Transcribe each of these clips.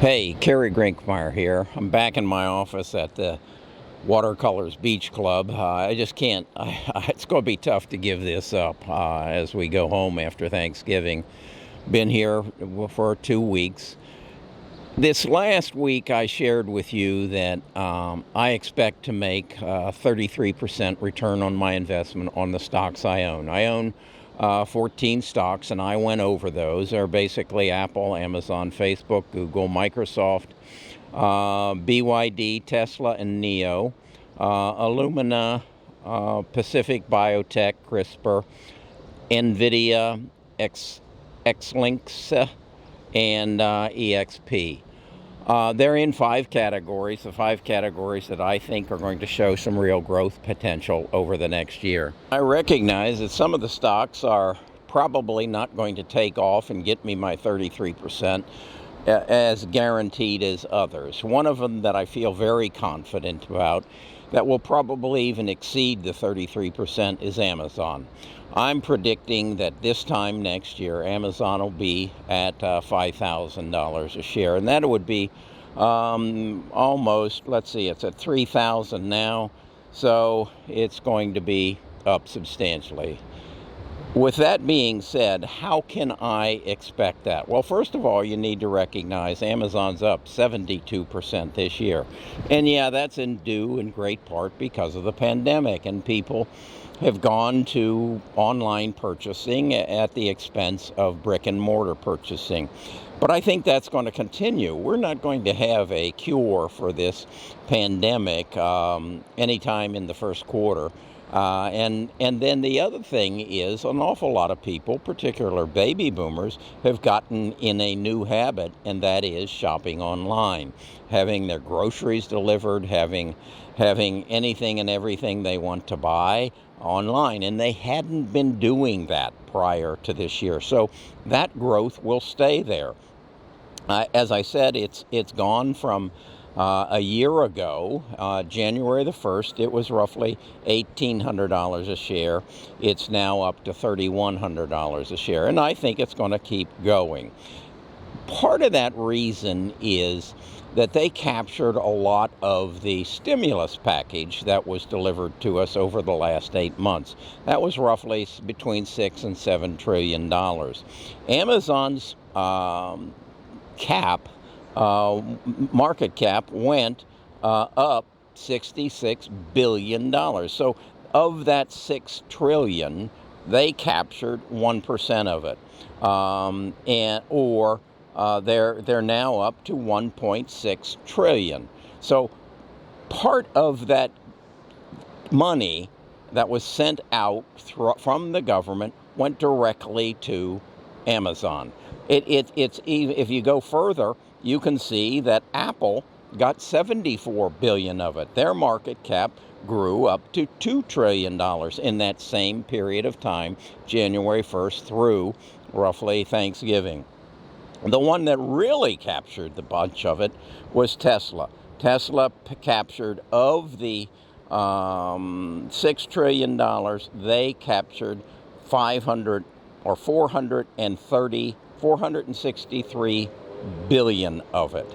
Hey, Kerry Grinkmeyer here. I'm back in my office at the Watercolors Beach Club. I just can't, it's going to be tough to give this up as we go home after Thanksgiving. Been here for 2 weeks. This last week I shared with you that I expect to make a 33% return on my investment on the stocks I own. I own 14 stocks, and I went over those. They're basically Apple, Amazon, Facebook, Google, Microsoft, BYD, Tesla, and NEO, Illumina, Pacific Biotech, CRISPR, NVIDIA, Xlinks, and EXP. They're in 5 categories, the 5 categories that I think are going to show some real growth potential over the next year. I recognize that some of the stocks are probably not going to take off and get me my 33% as guaranteed as others. One of them that I feel very confident about that will probably even exceed the 33% is Amazon. I'm predicting that this time next year, Amazon will be at $5,000 a share. And that would be almost, let's see, it's at $3,000 now. So it's going to be up substantially. With that being said, how can I expect that? Well, first of all, you need to recognize Amazon's up 72% this year. And yeah, that's due in great part because of the pandemic, and people have gone to online purchasing at the expense of brick and mortar purchasing. But I think that's going to continue. We're not going to have a cure for this pandemic anytime in the first quarter. And then the other thing is an awful lot of people, particular baby boomers, have gotten in a new habit, and that is shopping online, having their groceries delivered, having anything and everything they want to buy online. And they hadn't been doing that prior to this year. So that growth will stay there. As I said, it's gone from a year ago, January the 1st, it was roughly $1,800 a share. It's now up to $3,100 a share, and I think it's going to keep going. Part of that reason is that they captured a lot of the stimulus package that was delivered to us over the last 8 months. That was roughly between $6 and $7 trillion. Amazon's market cap went up $66 billion. So of that $6 trillion, they captured 1% of it, they're now up to 1.6 trillion. So part of that money that was sent out from the government went directly to Amazon. It's if you go further, you can see that Apple got $74 billion of it. Their market cap grew up to $2 trillion in that same period of time, January 1st through roughly Thanksgiving. The one that really captured the bunch of it was Tesla. Tesla captured, of the $6 trillion, they captured 463 billion of it.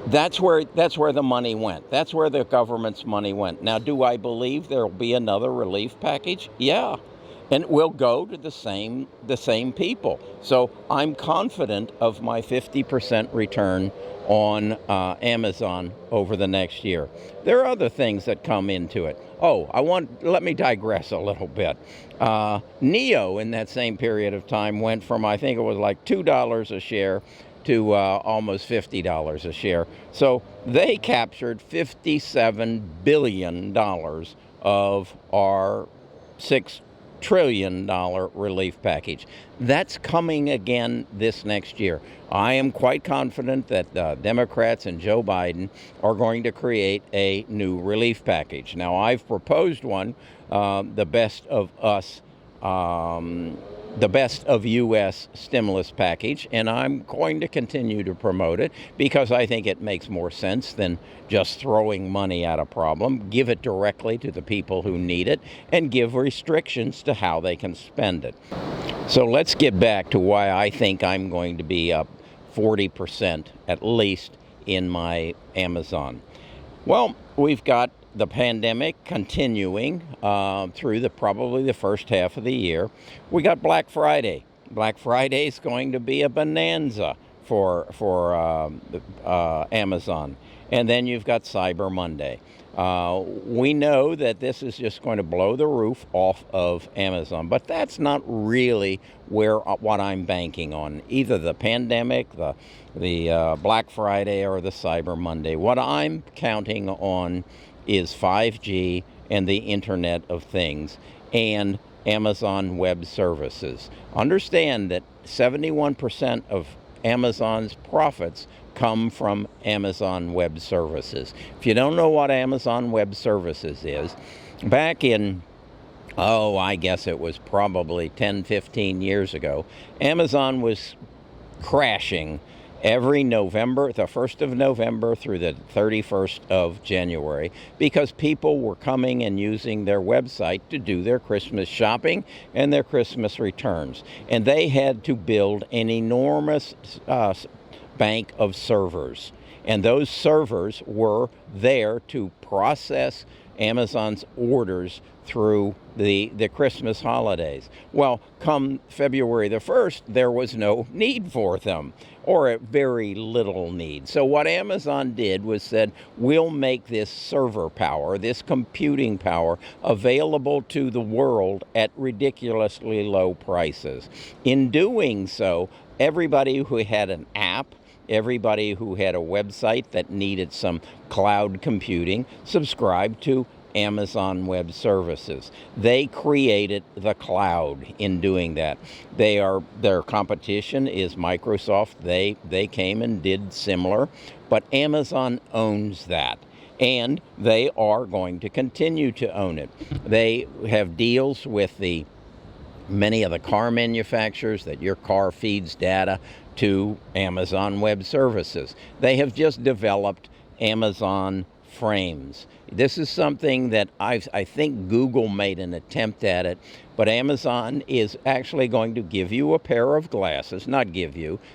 That's where the money went. That's where the government's money went. Now, do I believe there'll be another relief package? Yeah. And it will go to the same people. So I'm confident of my 50% return on Amazon over the next year. There are other things that come into it. Let me digress a little bit. NEO in that same period of time went from, I think it was like $2 a share to almost $50 a share. So they captured $57 billion of our $6 trillion relief package. That's coming again this next year. I am quite confident that Democrats and Joe Biden are going to create a new relief package. Now, I've proposed one, the best of U.S. stimulus package, and I'm going to continue to promote it because I think it makes more sense than just throwing money at a problem. Give it directly to the people who need it and give restrictions to how they can spend it. So let's get back to why I think I'm going to be up 40% at least in my Amazon. Well, we've got the pandemic continuing through probably the first half of the year. We got Black Friday. Black Friday is going to be a bonanza for Amazon. And then you've got Cyber Monday. We know that this is just going to blow the roof off of Amazon, but that's not really what I'm banking on, either the pandemic, the Black Friday, or the Cyber Monday. What I'm counting on is 5G and the Internet of Things and Amazon Web Services. Understand that 71% of Amazon's profits come from Amazon Web Services. If you don't know what Amazon Web Services is, back in, I guess it was probably 10, 15 years ago, Amazon was crashing every November, the 1st of November through the 31st of January, because people were coming and using their website to do their Christmas shopping and their Christmas returns. And they had to build an enormous bank of servers. And those servers were there to process Amazon's orders through the Christmas holidays. Well, come February the 1st, there was no need for them, or a very little need. So what Amazon did was said, we'll make this server power, this computing power, available to the world at ridiculously low prices. In doing so, everybody who had an app, everybody who had a website that needed some cloud computing subscribed to Amazon Web Services. They created the cloud in doing that. Their competition is Microsoft. They came and did similar, but Amazon owns that. And they are going to continue to own it. They have deals with many of the car manufacturers that your car feeds data to Amazon Web Services. They have just developed Amazon Frames. This is something that I think Google made an attempt at it, but Amazon is actually going to give you a pair of glasses,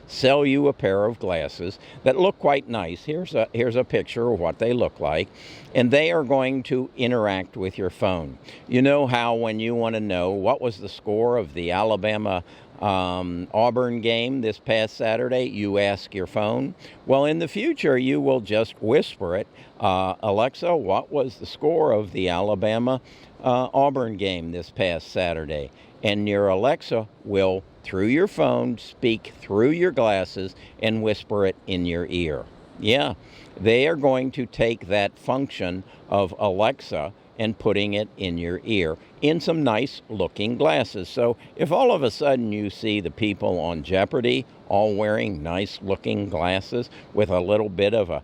sell you a pair of glasses that look quite nice. Here's a picture of what they look like, and they are going to interact with your phone. You know how when you want to know what was the score of the Alabama Auburn game this past Saturday, you ask your phone. Well, in the future, you will just whisper it, Alexa, what was the score of the Alabama Auburn game this past Saturday? And your Alexa will, through your phone, speak through your glasses and whisper it in your ear. Yeah, they are going to take that function of Alexa and putting it in your ear in some nice looking glasses. So if all of a sudden you see the people on Jeopardy all wearing nice looking glasses with a little bit of a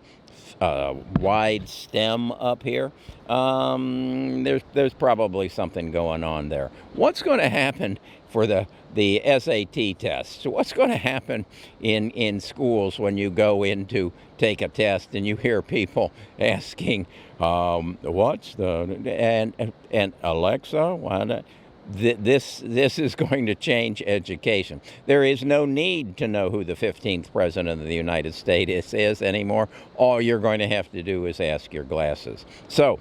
wide stem up here, there's probably something going on there. What's going to happen for the SAT tests? What's going to happen in schools when you go in to take a test and you hear people asking, what's the, and Alexa, what? This is going to change education. There is no need to know who the 15th president of the United States is anymore. All you're going to have to do is ask your glasses. So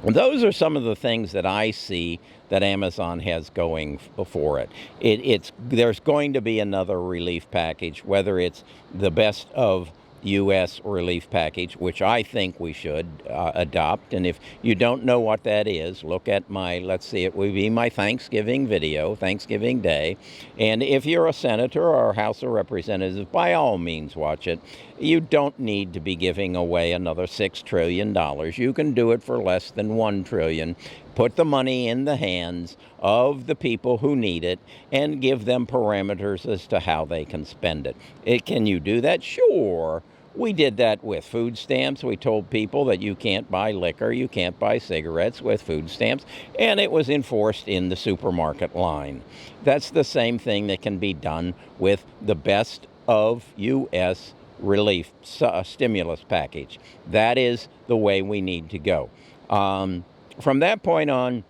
those are some of the things that I see that Amazon has going for it. There's going to be another relief package, whether it's the best of U.S. relief package, which I think we should adopt. And if you don't know what that is, look at it would be my Thanksgiving video, Thanksgiving Day. And if you're a senator or House of Representatives, by all means watch it. You don't need to be giving away another $6 trillion. You can do it for less than $1 trillion. Put the money in the hands of the people who need it and give them parameters as to how they can spend it. Can you do that? Sure. We did that with food stamps. We told people that you can't buy liquor, you can't buy cigarettes with food stamps, and it was enforced in the supermarket line. That's the same thing that can be done with the best of U.S. relief stimulus package. That is the way we need to go. From that point on,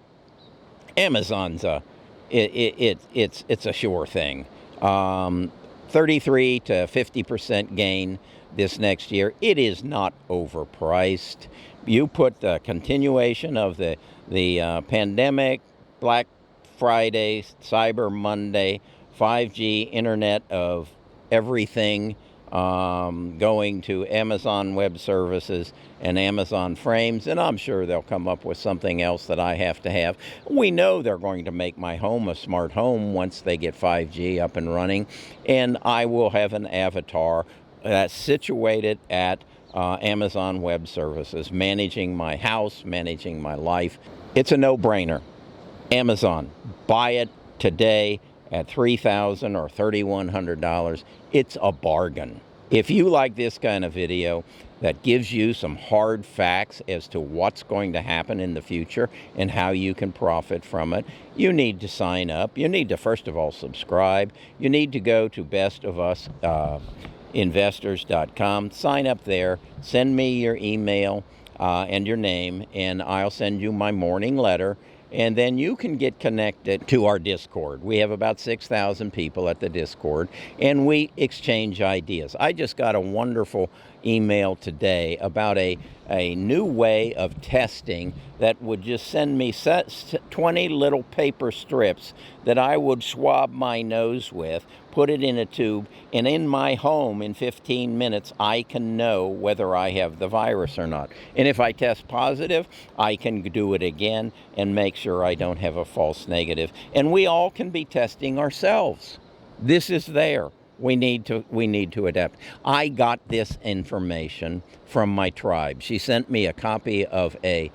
Amazon's it's a sure thing. 33 to 50% gain this next year. It is not overpriced. You put the continuation of the pandemic, Black Friday, Cyber Monday, 5G, Internet of Everything, going to Amazon Web Services and Amazon Frames, and I'm sure they'll come up with something else that I have to have. We know they're going to make my home a smart home once they get 5G up and running, and I will have an avatar that's situated at Amazon Web Services, managing my house, managing my life. It's a no-brainer. Amazon, buy it today at $3,000 or $3,100. It's a bargain. If you like this kind of video that gives you some hard facts as to what's going to happen in the future and how you can profit from it, you need to sign up. You need to, first of all, subscribe. You need to go to bestofus.investors.com. Sign up there. Send me your email and your name, and I'll send you my morning letter. And then you can get connected to our Discord. We have about 6,000 people at the Discord, and we exchange ideas. I just got a wonderful email today about a new way of testing that would just send me 20 little paper strips that I would swab my nose with, put it in a tube, and in my home in 15 minutes, I can know whether I have the virus or not. And if I test positive, I can do it again and make sure I don't have a false negative. And we all can be testing ourselves. This is there. We need to adapt. I got this information from my tribe. She sent me a copy of a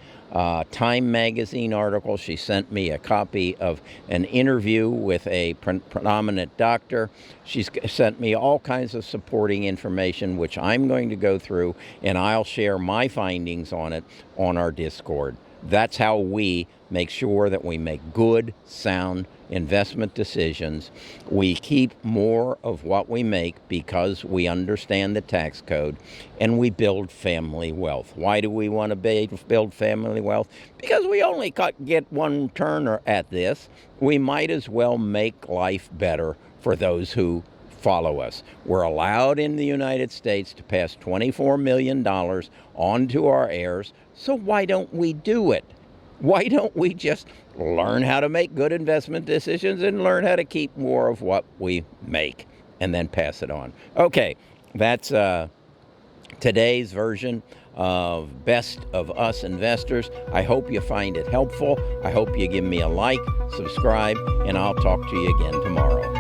Time magazine article. She sent me a copy of an interview with a prominent doctor. She's sent me all kinds of supporting information, which I'm going to go through, and I'll share my findings on it on our Discord. That's how we make sure that we make good, sound investment decisions. We keep more of what we make because we understand the tax code, and we build family wealth. Why do we want to build family wealth? Because we only get one turn at this. We might as well make life better for those who follow us. We're allowed in the United States to pass $24 million on to our heirs, so why don't we do it? Why don't we just learn how to make good investment decisions and learn how to keep more of what we make and then pass it on? Okay, that's today's version of Best of Us Investors. I hope you find it helpful. I hope you give me a like, subscribe, and I'll talk to you again tomorrow.